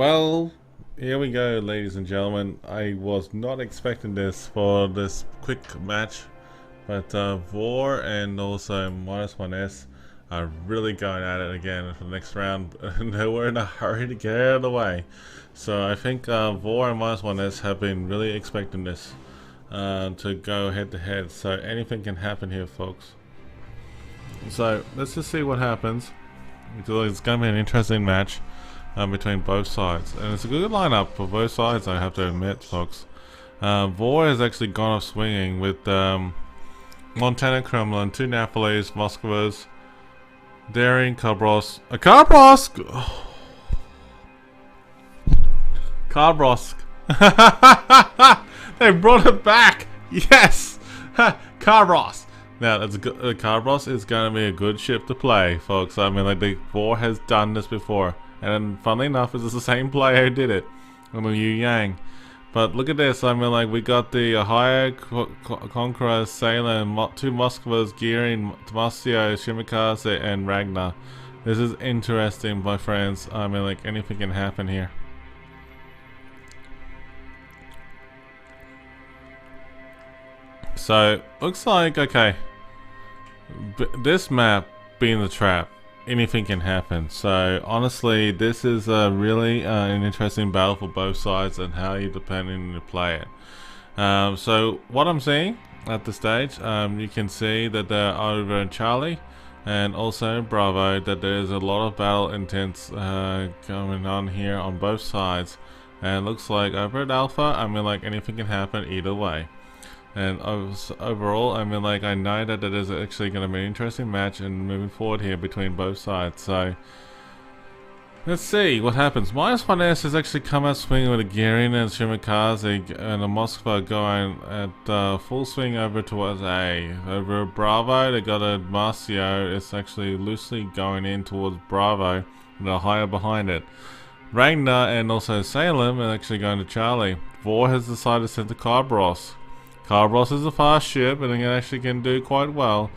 Well, here we go, ladies and gentlemen. I was not expecting this for this quick match, but VOR and also -1S are really going at it again for the next round. And we're in a hurry to get out of the way. So I think VOR and -1S have been really expecting this to go head to head. So anything can happen here, folks. So let's just see what happens. It's going to be an interesting match between both sides, and it's a good lineup for both sides, I have to admit, folks. VOR has actually gone off swinging with Montana Kremlin, 2 Napoles, Moskvas, Daring, Karbrosk, Karbrosk! Oh. Karbrosk! They brought it back! Yes! Karbrosk! Now, that's a good, Karbrosk is going to be a good ship to play, folks. I mean, like, the VOR has done this before. And funnily enough, it's the same player who did it. I mean, Yu Yang. But look at this. I mean, like, we got the higher Conqueror, Sailor, and 2 Moskvas, Gearing, Tomasio, Shimikaze, and Ragnar. This is interesting, my friends. I mean, like, anything can happen here. So, looks like, okay. This map being the trap. Anything can happen. So honestly, this is really an interesting battle for both sides and how you're depending to play it. So what I'm seeing at this stage, you can see that they're over in Charlie and also in Bravo, that there's a lot of battle intense going on here on both sides. And it looks like over at Alpha, I mean, like, anything can happen either way. And overall, I mean, like, I know that it is actually going to be an interesting match and moving forward here between both sides. So let's see what happens. -1S has actually come out swinging with a Gearing and Shimikaze and a Moskva going at full swing over towards A. Over Bravo, they got a Marcio. It's actually loosely going in towards Bravo and a higher behind it. Ragnar and also Salem are actually going to Charlie. VOR has decided to send to Karbrosk. Karbrosk is a fast ship and it actually can do quite well,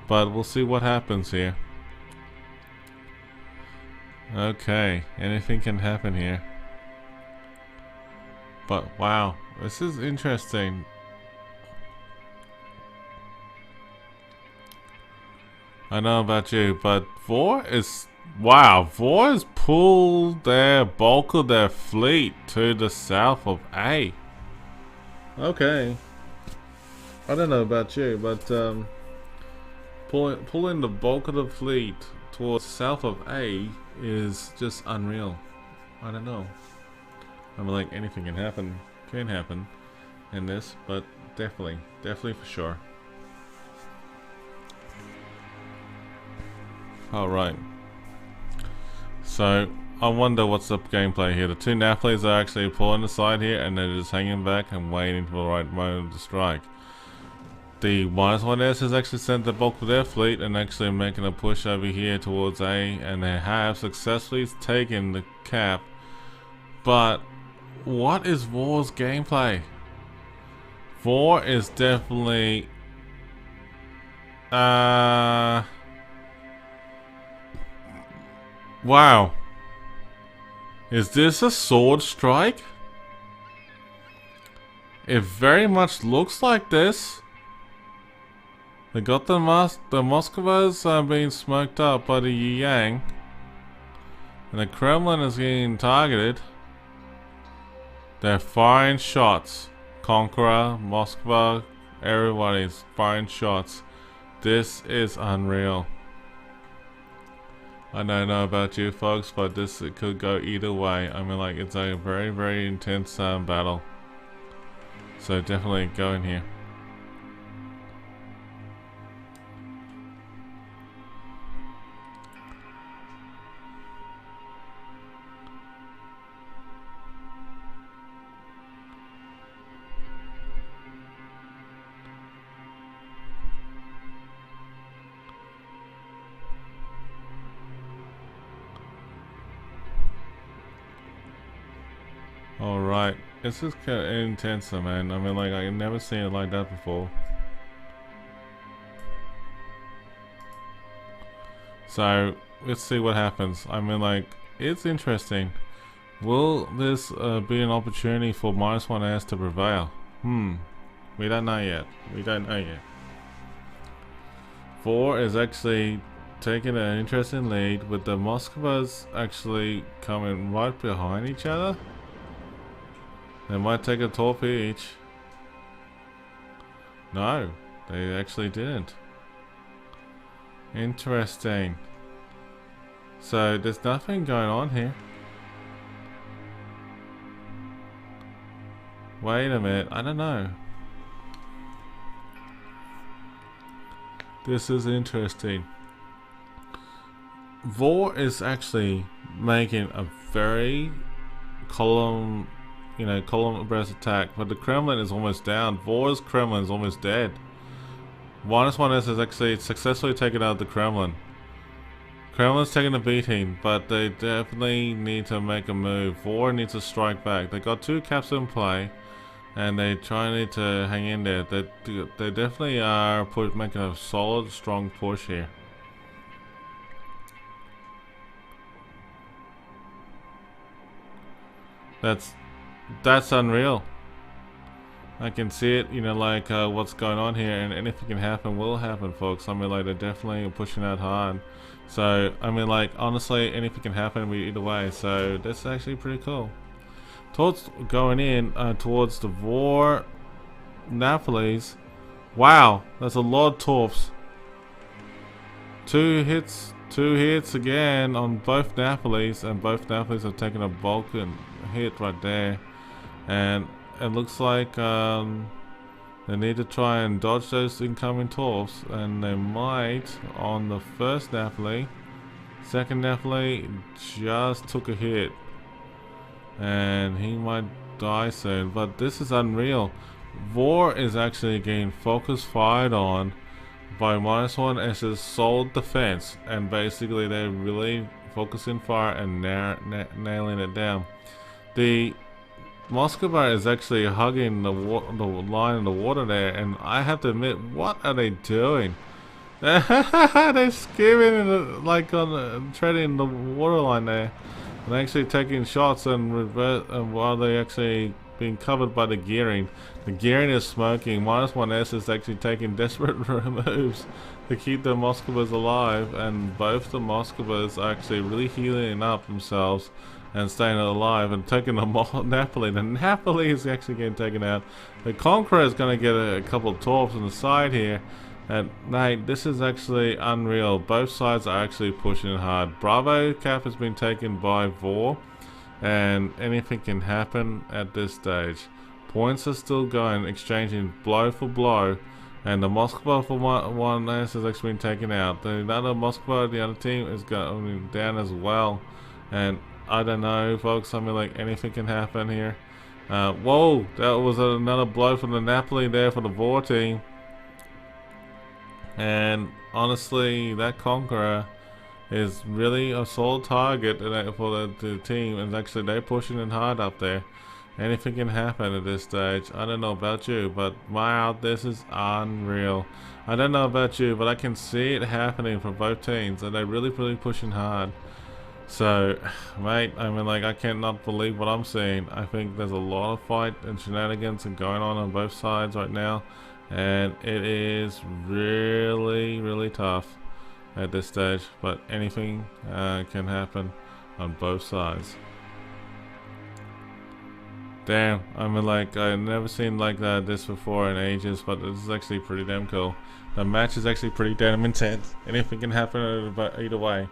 but we'll see what happens here. Okay, anything can happen here. But wow, this is interesting. I know about you, but VOR is... Wow, VOR has pulled their bulk of their fleet to the south of A. Okay. I don't know about you, but pulling the bulk of the fleet towards south of A is just unreal. I don't know. I mean, like, anything can happen in this, but definitely for sure. Alright. So, I wonder what's the gameplay here. The 2 Napoles are actually pulling aside here, and they're just hanging back and waiting for the right moment to strike. The -1S has actually sent the bulk of their fleet and actually making a push over here towards A, and they have successfully taken the cap. But what is VOR's gameplay? VOR is definitely wow. Is this a sword strike? It very much looks like this. They got the Moskvas being smoked up by the Yu Yang, and the Kremlin is getting targeted. They're firing shots. Conqueror, Moskva, everybody's firing shots. This is unreal. I don't know about you folks, but this it could go either way. I mean, like, it's a very intense battle. So definitely go in here. Alright, it's just kind of intense, man. I mean, like, I've never seen it like that before. So let's see what happens. I mean, like, it's interesting. Will this be an opportunity for -1S to prevail? We don't know yet. We don't know yet. VOR is actually taking an interesting lead with the Moskvas actually coming right behind each other. They might take a torpedo each. No, they actually didn't. Interesting. So there's nothing going on here. Wait a minute, I don't know. This is interesting. VOR is actually making a very column abreast attack, but the Kremlin is almost down. VOR's Kremlin is almost dead. -1S has actually successfully taken out the Kremlin. Kremlin's taking a beating, but they definitely need to make a move. VOR needs to strike back. They got 2 caps in play, and they need to hang in there. They definitely are making a solid, strong push here. That's unreal. I can see it, what's going on here, and anything can happen will happen, folks. I mean, like, they're definitely pushing out hard. So, I mean, like, honestly, anything can happen either way. So, that's actually pretty cool. Going in towards the VOR Napoles. Wow, that's a lot of torps. 2 hits again on both Napoles, and both Napoles have taken a bulk hit right there. And it looks like they need to try and dodge those incoming torps, and they might on the first Napoli. Second Napoli just took a hit, and he might die soon. But this is unreal. VOR is actually getting focus fired on by -1S's solid defense, and basically they're really focusing fire and nailing it down. The Moskva is actually hugging the line in the water there, and I have to admit, what are they doing? They're skimming treading the waterline there, and actually taking shots and while they actually being covered by the gearing. The gearing is smoking. -1S is actually taking desperate moves to keep the Moskvas alive, and both the Moskvas are actually really healing up themselves and staying alive and taking the Napoli. The Napoli is actually getting taken out. The Conqueror is going to get a couple of torps on the side here. And mate, this is actually unreal. Both sides are actually pushing hard. Bravo cap has been taken by VOR, and anything can happen at this stage. Points are still going, exchanging blow for blow, and the Moskva for -1S has actually been taken out. The other Moskva, the other team, is going down as well. And I don't know, folks. I mean, like, anything can happen here. Whoa, that was another blow from the Napoli there for the VOR team. And honestly, that Conqueror is really a solid target for the team, and actually they're pushing it hard up there. Anything can happen at this stage. I don't know about you, but wow, this is unreal. I don't know about you, but I can see it happening for both teams, and they're really pushing hard. So, mate, I mean, like, I cannot believe what I'm seeing. I think there's a lot of fight and shenanigans going on both sides right now, and it is really tough at this stage, but anything can happen on both sides. Damn, I mean, like, I've never seen like this before in ages, but this is actually pretty damn cool. The match is actually pretty damn intense. Anything can happen either way.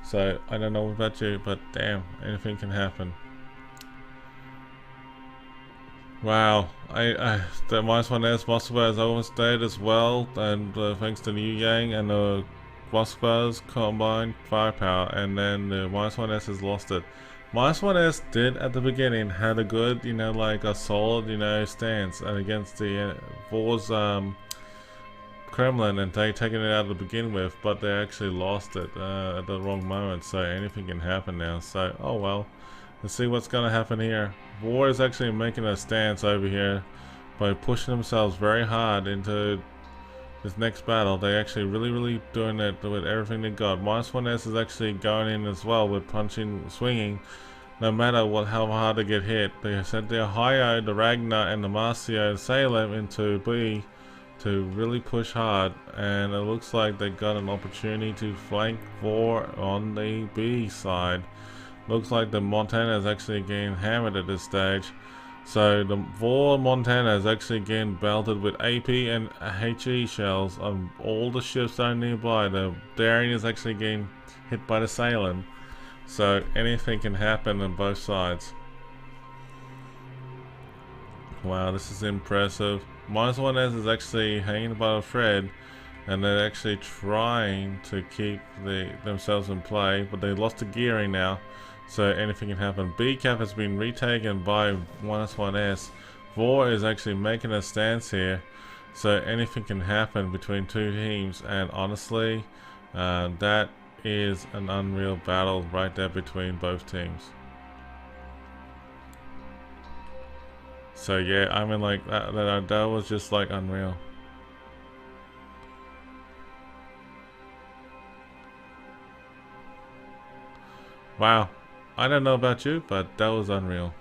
So, I don't know about you, but damn, anything can happen. Wow, the -1S Moskva is almost dead as well, and thanks to New Yang and the Moskva's combined firepower, and then the -1S has lost it. -1S did at the beginning had a good, like a solid, stance against the VOR's Kremlin, and they taken it out to begin with, but they actually lost it at the wrong moment. So anything can happen now. So oh well, let's see what's gonna happen here. VOR is actually making a stance over here by pushing themselves very hard into this next battle. They actually really doing it with everything they got. -1S is actually going in as well with punching, swinging, no matter how hard they get hit. They sent the Ohio, the Ragnar, and the Marcio Salem into B to really push hard, and it looks like they got an opportunity to flank VOR on the B side. Looks like the Montana is actually getting hammered at this stage. So the VOR Montana is actually getting belted with AP and HE shells on all the ships that are nearby. The Daring is actually getting hit by the Salem. So anything can happen on both sides. Wow, this is impressive. -1S is actually hanging by a thread, and they're actually trying to keep themselves in play, but they lost the gearing now. So anything can happen. B cap has been retaken by -1S. VOR is actually making a stance here, so anything can happen between two teams. And honestly, that is an unreal battle right there between both teams. So yeah, I mean, like that was just like unreal. Wow. I don't know about you, but that was unreal.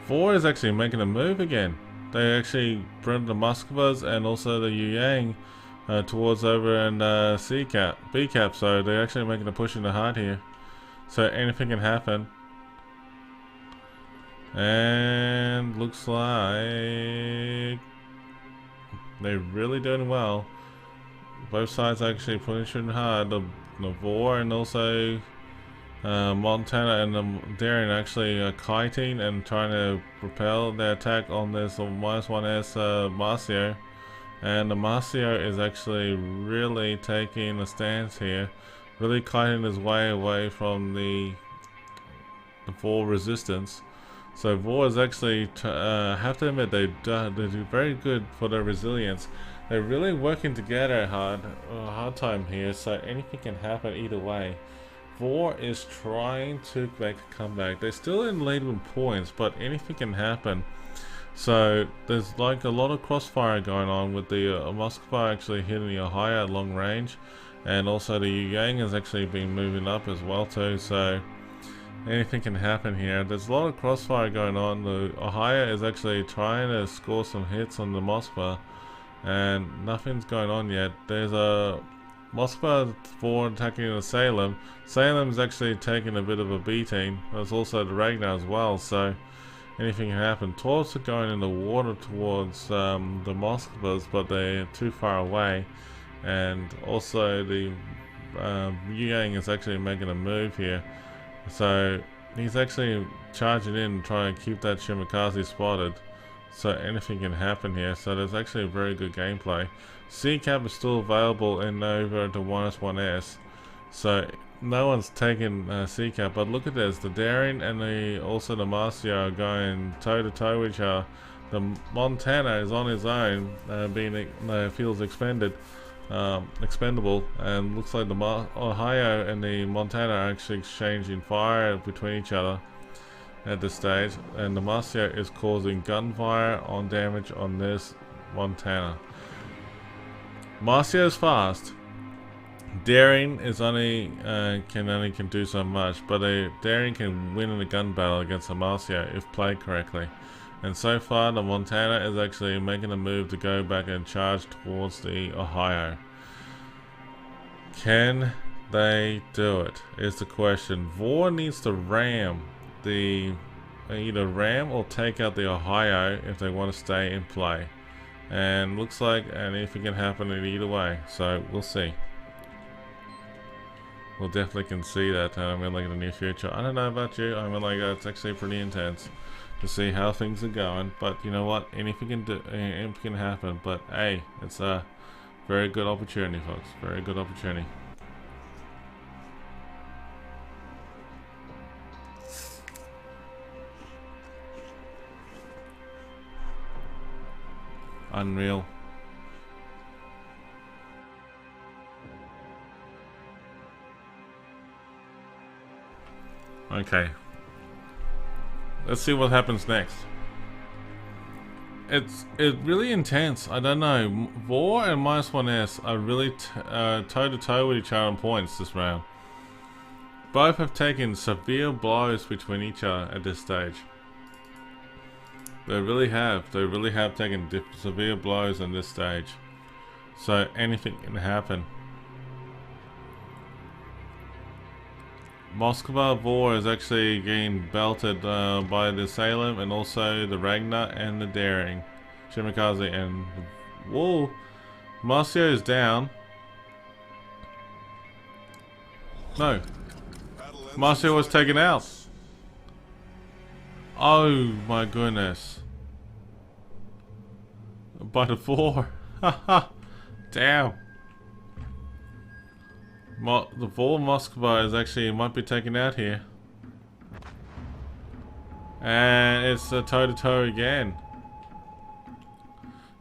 VOR is actually making a move again. They actually bring the Moskvas and also the Yang towards over and C cap, B cap. So they're actually making a push in the heart here. So anything can happen. And looks like they're really doing well. Both sides actually pushing hard. The VOR and also Montana and the Daring actually kiting and trying to propel their attack on this -1S Marcio. And the Marcio is actually really taking a stance here, really kiting his way away from the VOR resistance. So VOR is actually, have to admit, they do very good for their resilience. They're really working together hard time here, so anything can happen either way. VOR is trying to make a comeback. They're still in lead with points, but anything can happen. So there's like a lot of crossfire going on with the Moskva actually hitting the Ohio at long range, and also the Yang has actually been moving up as well too. So anything can happen here. There's a lot of crossfire going on. The Ohio is actually trying to score some hits on the Moskva, and nothing's going on yet. There's a Moskva VOR attacking the Salem. Salem's actually taking a bit of a beating. There's also the Ragnar as well, so anything can happen. Torps are going in the water towards the Moskvas, but they're too far away. And also the Yang is actually making a move here. So he's actually charging in, trying to keep that Shimakaze spotted. So anything can happen here. So there's actually a very good gameplay. C cap is still available in over to -1S. So no one's taken C cap. But look at this. The Daring and also the Marcio are going toe to toe with each other. The Montana is on his own, being feels expendable, and looks like the Ohio and the Montana are actually exchanging fire between each other at this stage, and the Marcio is causing gunfire on damage on this Montana. Marcio is fast. Daring is only can do so much, but a Daring can win in a gun battle against a Marcio if played correctly. And so far, the Montana is actually making a move to go back and charge towards the Ohio. Can they do it? Is the question. VOR needs to ram either ram or take out the Ohio if they want to stay in play. And looks like anything can happen in either way. So we'll see. We'll definitely can see that. I mean, like in the near future. I don't know about you. I mean, like it's actually pretty intense to see how things are going. But you know what? Anything can happen. But hey, it's a very good opportunity, folks. Very good opportunity. Unreal. Okay. Let's see what happens next. It's really intense. I don't know. VOR and -1S are really toe to toe with each other on points this round. Both have taken severe blows between each other at this stage. They really have. They really have taken severe blows on this stage. So anything can happen. Moskva VOR is actually getting belted by the Salem and also the Ragnar and the Daring. Shimikaze and... Whoa! Marcio is down. No. Marcio was taken out. Oh my goodness. By the VOR. Haha. Damn. The VOR Moskva is actually might be taken out here. And it's a toe-to-toe again.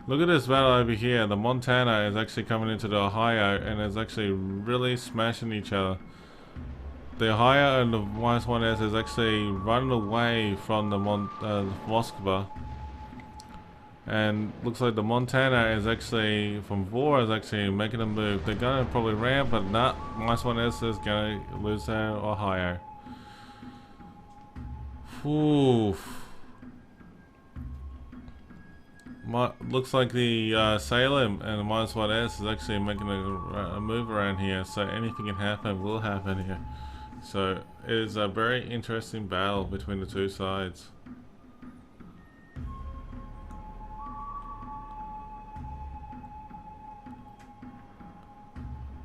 Look at this battle over here. The Montana is actually coming into the Ohio and is actually really smashing each other. The Ohio and the -1S is actually running away from the Moskva. And looks like the Montana is actually, from VOR, is actually making a move. They're gonna probably ramp, but not. -1S is gonna lose their Ohio. Oof. Looks like the Salem and the -1S is actually making a move around here, so anything can happen will happen here. So it is a very interesting battle between the two sides.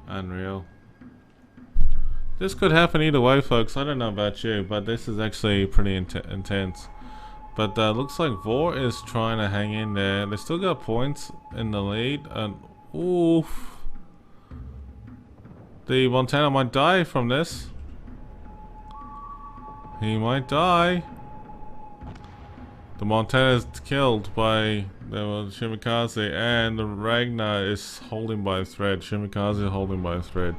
Unreal. This could happen either way, folks. I don't know about you, but this is actually pretty intense. But looks like VOR is trying to hang in there. They still got points in the lead. And oof, the Montana might die from this. He might die. The Montana is killed by the Shimikaze, and the Ragnar is holding by a thread. Shimikaze is holding by a thread.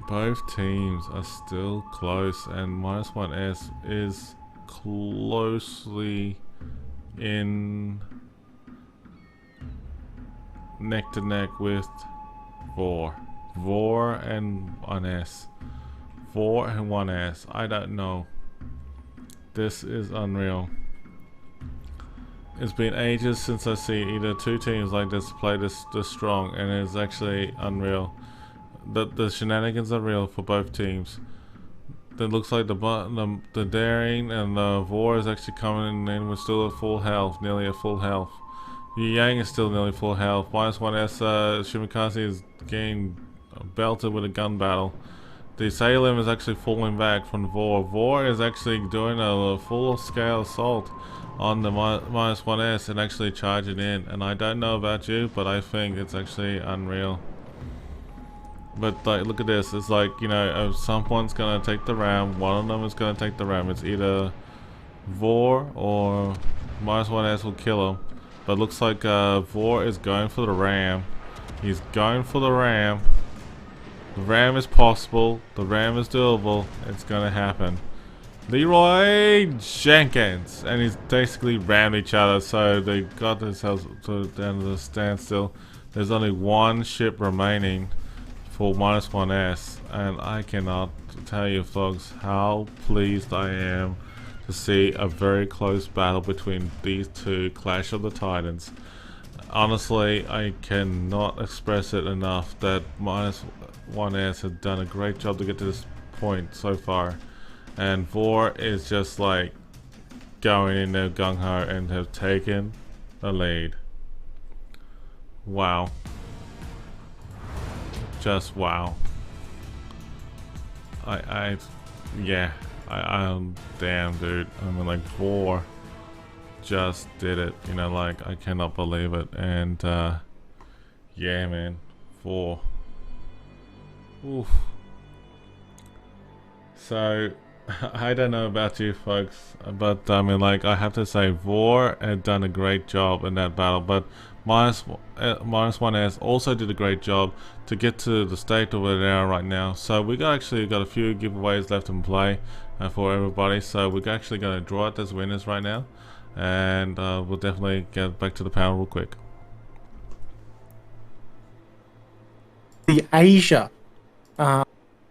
Both teams are still close, and -1S is closely in neck to neck with VOR. VOR and 1S. VOR and 1S. I don't know. This is unreal. It's been ages since I see either two teams like this play this strong, and it's actually unreal. The shenanigans are real for both teams. It looks like the Daring and the VOR is actually coming in with still at full health, nearly at full health. Yang is still nearly full health. -1S Shimikaze is getting belted with a gun battle. The Salem is actually falling back from the VOR. VOR is actually doing a full-scale assault on the -1S and actually charging in. And I don't know about you, but I think it's actually unreal. But like, look at this. It's like, you know, if someone's gonna take the ram, one of them is gonna take the ram. It's either VOR or -1S will kill him. But looks like VOR is going for the ram. He's going for the ram. The ram is possible. The ram is doable. It's gonna happen. Leroy Jenkins, and he's basically rammed each other, so they got themselves down to the standstill. There's only one ship remaining for -1S, and I cannot tell you, folks, how pleased I am to see a very close battle between these two Clash of the Titans. Honestly, I cannot express it enough that -1S has done a great job to get to this point so far, and VOR is just like going in there gung-ho and have taken the lead. Wow. Just wow. I'm damn, dude. I mean, like, VOR just did it, you know, like, I cannot believe it. And yeah, man, VOR. Oof. So I don't know about you folks, but I mean, like, I have to say VOR had done a great job in that battle, but -1S also did a great job to get to the state of where they are right now. So we actually got a few giveaways left in play for everybody, so we're actually going to draw out those winners right now, and we'll definitely get back to the panel real quick. The Asia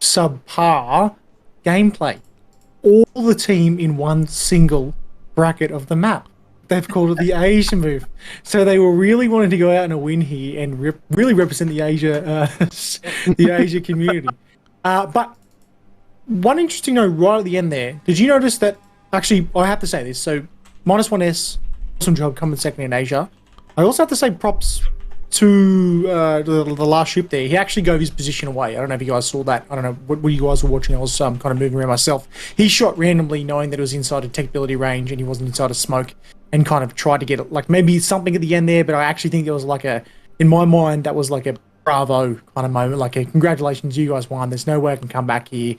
subpar gameplay. All the team in one single bracket of the map. They've called it the Asia move. So they were really wanting to go out on a win here and really represent the Asia community. But one interesting note right at the end there, did you notice that, actually, I have to say this, so -1S, awesome job coming second in Asia. I also have to say props to the last ship there. He actually gave his position away. I don't know if you guys saw that. I don't know what you guys were watching. I was kind of moving around myself. He shot randomly knowing that it was inside a detectability range and he wasn't inside a smoke, and kind of tried to get it, like maybe something at the end there, but I actually think it was like in my mind, that was like a bravo kind of moment, like a congratulations, you guys won. There's no way I can come back here,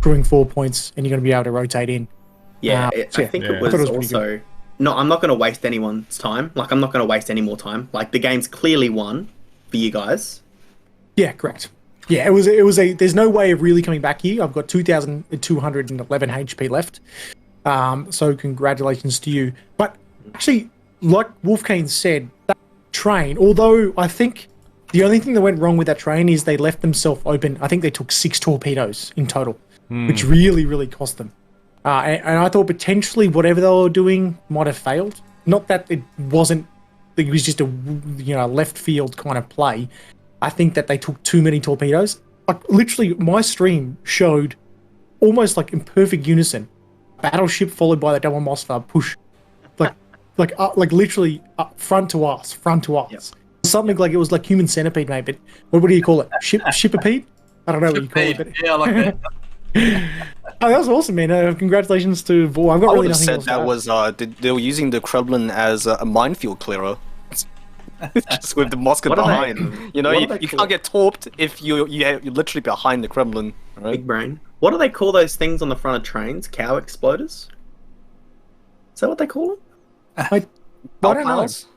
crewing 4 points, and you're going to be able to rotate in. Yeah, I think it was also... No, I'm not going to waste anyone's time. Like, I'm not going to waste any more time. Like, the game's clearly won for you guys. Yeah, correct. Yeah, it was a. There's no way of really coming back here. I've got 2,211 HP left. So congratulations to you. But actually, like Wolfcane said, that train, although I think the only thing that went wrong with that train is they left themselves open. I think they took 6 torpedoes in total, which really, really cost them. And I thought potentially whatever they were doing might have failed. Not that it wasn't, it was just a left field kind of play. I think that they took too many torpedoes. Like literally, my stream showed almost like in perfect unison, battleship followed by the double Mossad push, like literally front to us. Yep. Something like it was like human centipede, mate. But what do you call it? Shipipede? I don't know what you call it. But... Yeah, I like that. Oh, that was awesome, man. Congratulations to VOR. I've got really nothing else. I would have said that was they were using the Kremlin as a minefield clearer. Just with the musket behind. You can't get torped if you're literally behind the Kremlin. Right? Big brain. What do they call those things on the front of trains? Cow exploders? Is that what they call them? I don't know. Something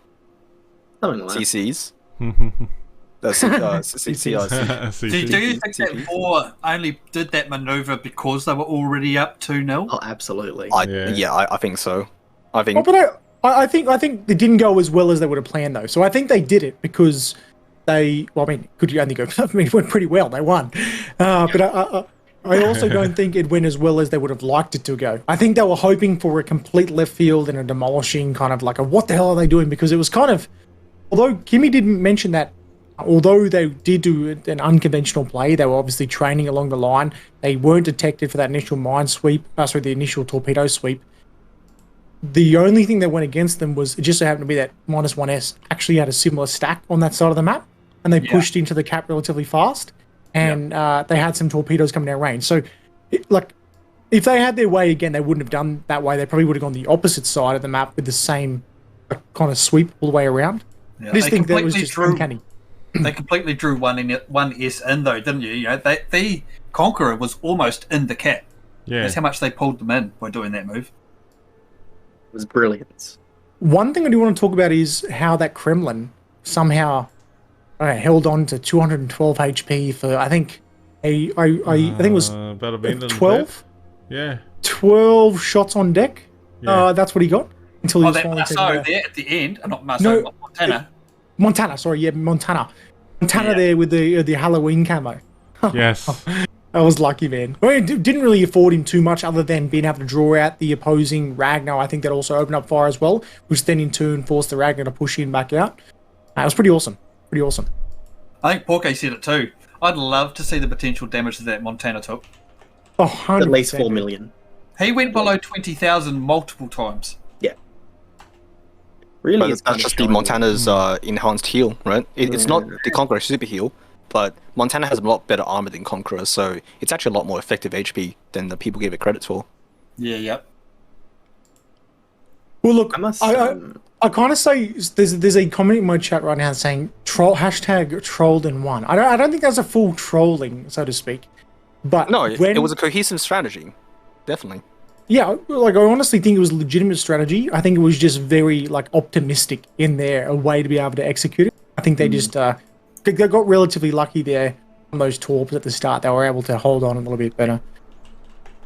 like that. CCs. Do you think that VOR only did that maneuver because they were already up 2-0? Oh, absolutely. I think so. I think. I think it didn't go as well as they would have planned, though. So I think they did it because they. Well, I mean, could you only go? I mean, it went pretty well. They won, but I also don't think it went as well as they would have liked it to go. I think they were hoping for a complete left field and a demolishing kind of like a what the hell are they doing? Because it was kind of, although Kimmy didn't mention that. Although they did do an unconventional play, they were obviously training along the line. They weren't detected for that initial mine sweep, the initial torpedo sweep. The only thing that went against them was it just so happened to be that -1S actually had a similar stack on that side of the map, and they pushed into the cap relatively fast, and they had some torpedoes coming down range. So, if they had their way again, they wouldn't have done that way. They probably would have gone the opposite side of the map with the same kind of sweep all the way around. Yeah, I just think that was just uncanny. They completely drew one S in though, didn't you? The Conqueror was almost in the cap. Yeah. That's how much they pulled them in by doing that move. It was brilliant. One thing I do want to talk about is how that Kremlin somehow held on to 212 HP for I think I think it was about a minute 12. Yeah. 12 shots on deck. Yeah. That's what he got until he was finally Marceau there at the end, not Marceau, Montana. Montana, Montana there with the Halloween camo. Yes. I was lucky, man. Well, it didn't really afford him too much other than being able to draw out the opposing Ragnar. I think that also opened up fire as well, which then in turn forced the Ragnar to push in back out. It was pretty awesome. I think Porke said it too. I'd love to see the potential damage that Montana took. Oh, 100%. At least 4 million. He went below 20,000 multiple times. Yeah. Really, but that's just the Montana's enhanced heal, right? It's not the Conqueror super heal, but Montana has a lot better armor than Conqueror, so it's actually a lot more effective HP than the people give it credit for. Yeah, yep. Well, look, I kind of say there's a comment in my chat right now saying #trolled and won. I don't think that's a full trolling, so to speak. But no, it was a cohesive strategy, definitely. Yeah, I honestly think it was a legitimate strategy. I think it was just very optimistic in a way to be able to execute it. I think they just they got relatively lucky there on those torps at the start. They were able to hold on a little bit better.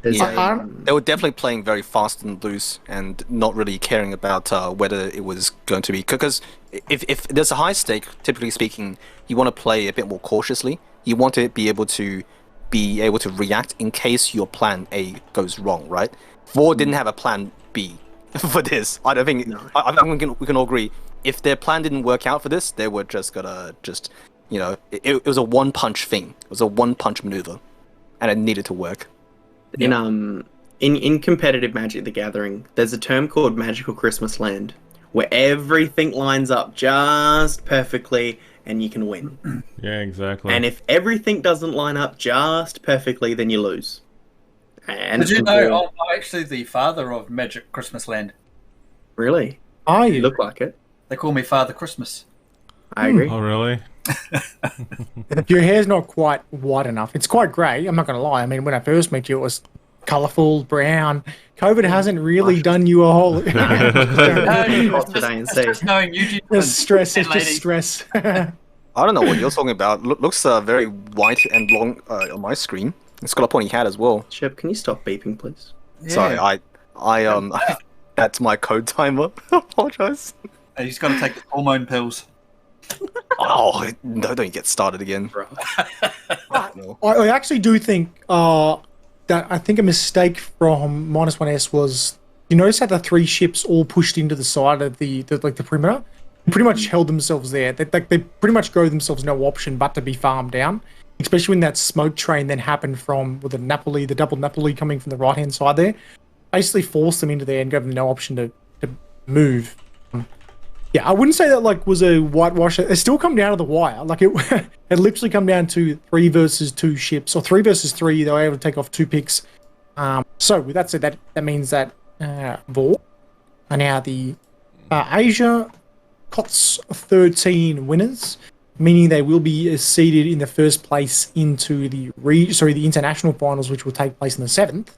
Yeah, they were definitely playing very fast and loose and not really caring about whether it was going to be... Because if there's a high stake, typically speaking, you want to play a bit more cautiously. You want to be able to be able to react in case your plan A goes wrong, right? VOR didn't have a plan B for this. I don't think. No. I think we can all agree. If their plan didn't work out for this, they were just gonna it was a one-punch thing. It was a one-punch maneuver, and it needed to work. In competitive Magic the Gathering, there's a term called Magical Christmas Land, where everything lines up just perfectly and you can win. Yeah, exactly. And if everything doesn't line up just perfectly, then you lose. And did you know I'm actually the father of Magic Christmas Land? Really? Oh, you look like it. They call me Father Christmas. I agree. Oh, really? Your hair's not quite white enough. It's quite grey, I'm not going to lie. I mean, when I first met you, it was colourful, brown. COVID hasn't really done you a whole... Just knowing you, it's stress, it's just stress. I don't know what you're talking about. Looks very white and long on my screen. It's got a pointy hat as well. Shep, can you stop beeping, please? Yeah. Sorry, I that's my code timer. I apologize. He's got to take the hormone pills. Oh, no, don't get started again. I actually do think that a mistake from -1S was, you notice how the 3 ships all pushed into the side of the perimeter? They pretty much held themselves there. They pretty much gave themselves no option but to be farmed down, especially when that smoke train then happened from the double Napoli coming from the right-hand side there. Basically forced them into there and gave them no option to move. Yeah, I wouldn't say that was a whitewash. It still come down to the wire. It literally come down to 3 versus 2 ships, or 3 versus 3. They were able to take off 2 picks. So with that said, that means that VOR are now the Asia KOTS XIII winners, meaning they will be seeded in the first place into the international finals, which will take place on the 7th.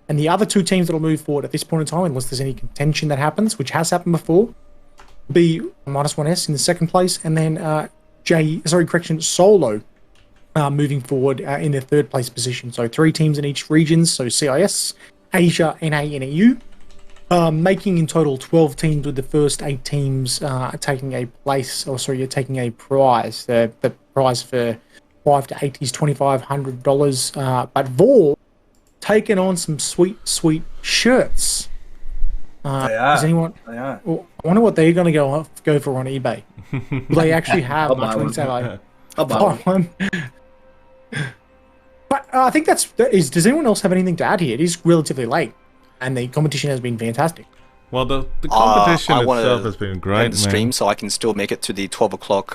And the other 2 teams that will move forward at this point in time, unless there's any contention that happens, which has happened before, be -1S in the 2nd place, and then Solo moving forward in the 3rd place position. So 3 teams in each region, so CIS, Asia, NA, and EU, making in total 12 teams, with the first 8 teams taking a prize. The prize for 5 to 8 is $2,500. But VOR taking on some sweet shirts. They are. They are. Well, I wonder what they're going to go for on eBay. Do they actually have much room to I'll buy one. But I think does anyone else have anything to add here? It is relatively late, and the competition has been fantastic. Well, the competition itself has been great, the stream, so I can still make it to the 12 o'clock,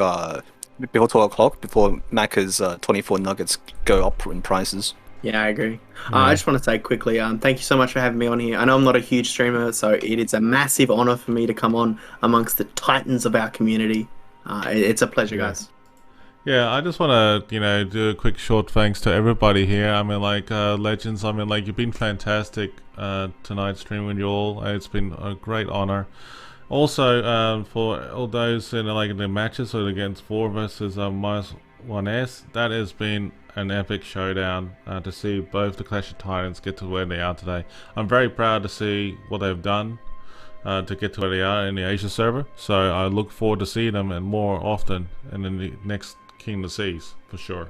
before 12 o'clock, before Macca's 24 nuggets go up in prices. Yeah, I agree. I just want to say quickly, thank you so much for having me on here. I know I'm not a huge streamer, so it is a massive honor for me to come on amongst the titans of our community. It's a pleasure, guys. Yeah, I just want to, do a quick short thanks to everybody here. I mean, Legends, I mean, you've been fantastic tonight streaming with you all. It's been a great honor. Also, for all those in the matches against VOR versus -1S, that has been an epic showdown to see both the Clash of Titans get to where they are today. I'm very proud to see what they've done to get to where they are in the Asia server. So I look forward to seeing them and more often and in the next King of the Seas for sure.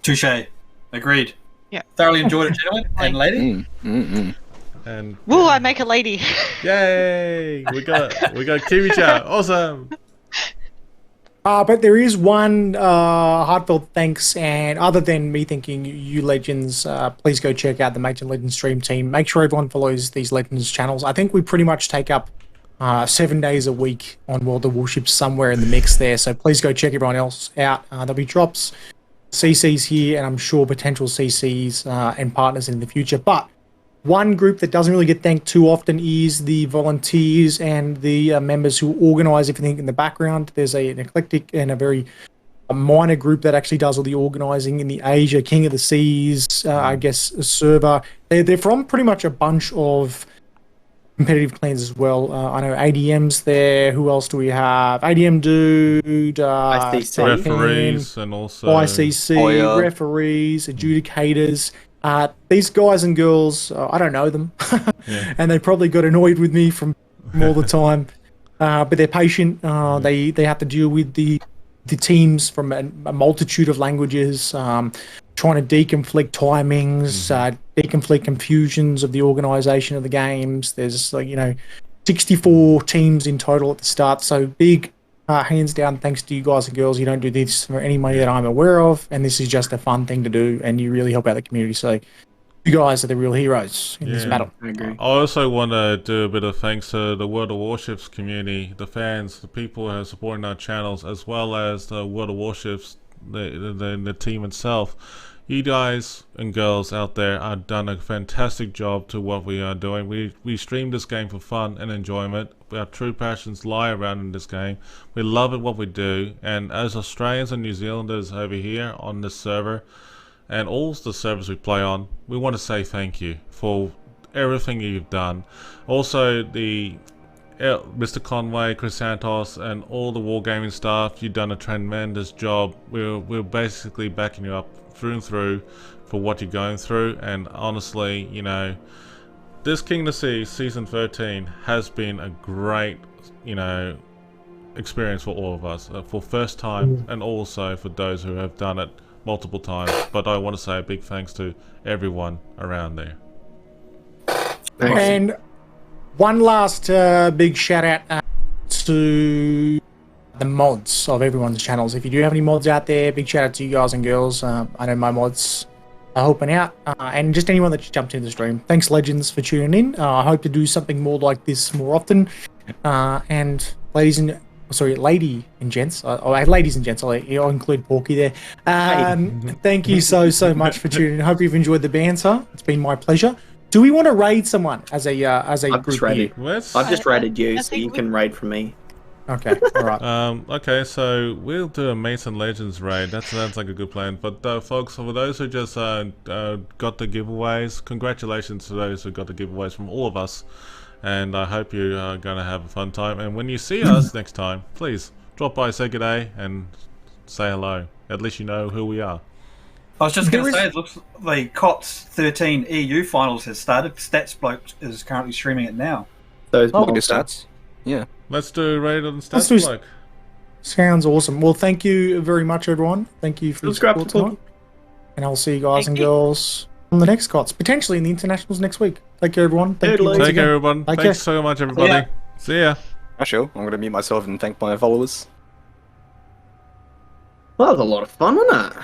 Touche. Agreed. Yeah. Thoroughly enjoyed it, gentlemen and lady. And woo, I make a lady. Yay! We got Kiwi chat. Awesome. But there is one heartfelt thanks, and other than me thanking you Legends, please go check out the Major Legends stream team. Make sure everyone follows these Legends channels. I think we pretty much take up 7 days a week on World of Warships somewhere in the mix there, so please go check everyone else out. There'll be drops, CCs here, and I'm sure potential CCs and partners in the future. But one group that doesn't really get thanked too often is the volunteers and the members who organise everything in the background. There's an eclectic and a very minor group that actually does all the organising in the Asia King of the Seas, server. They're from pretty much a bunch of competitive clans as well. I know ADM's there. Who else do we have? ADM Dude, referees, and also ICC, referees, adjudicators. These guys and girls, I don't know them, and they probably got annoyed with me from all the time. But they're patient. They have to deal with the the teams from a multitude of languages, trying to deconflict timings, deconflict confusions of the organization of the games. There's 64 teams in total at the start. So big, hands down, thanks to you guys and girls. You don't do this for any money that I'm aware of, and this is just a fun thing to do, and you really help out the community. So you guys are the real heroes in this battle. I agree. I also want to do a bit of thanks to the World of Warships community, the fans, the people who are supporting our channels, as well as the World of Warships, the team itself. You guys and girls out there have done a fantastic job to what we are doing. We stream this game for fun and enjoyment. Our true passions lie around in this game. We love it what we do, and as Australians and New Zealanders over here on this server, and all the servers we play on, we want to say thank you for everything you've done. Also, the Mr. Conway, Chris Santos, and all the Wargaming staff, you've done a tremendous job. We're basically backing you up through and through for what you're going through. And honestly, this King of the Sea Season 13 has been a great, experience for all of us, for first time, and also for those who have done it multiple times. But I want to say a big thanks to everyone around there. Thanks. And one last big shout out to the mods of everyone's channels. If you do have any mods out there, big shout out to you guys and girls. I know my mods are helping out, and just anyone that just jumped into the stream. Thanks, Legends, for tuning in. I hope to do something more like this more often. And ladies and gents, I'll include Porky there. Thank you so much for tuning in. Hope you've enjoyed the banter. It's been my pleasure. Do we want to raid someone as a group here? I've just raided you, so you can raid from me. Okay, all right. Okay, so we'll do a Mason Legends raid. That sounds like a good plan. But folks, for those who just got the giveaways, congratulations to those who got the giveaways from all of us. And I hope you are going to have a fun time. And when you see us next time, please drop by, say good day, and say hello. At least you know who we are. I was just going to say, it looks like KOTS XIII EU finals has started. Stats Bloke is currently streaming it now. Those Look at the stats. Yeah. Let's do a raid on Stats Bloke. Sounds awesome. Well, thank you very much, everyone. Thank you for your support tonight. And I'll see you guys and girls on the next KOTS, potentially in the internationals next week. Take care, everyone. Thank you. Take care, everyone. Thanks so much, everybody. See ya. Actually, I'm going to mute myself and thank my followers. Well, that was a lot of fun, wasn't it?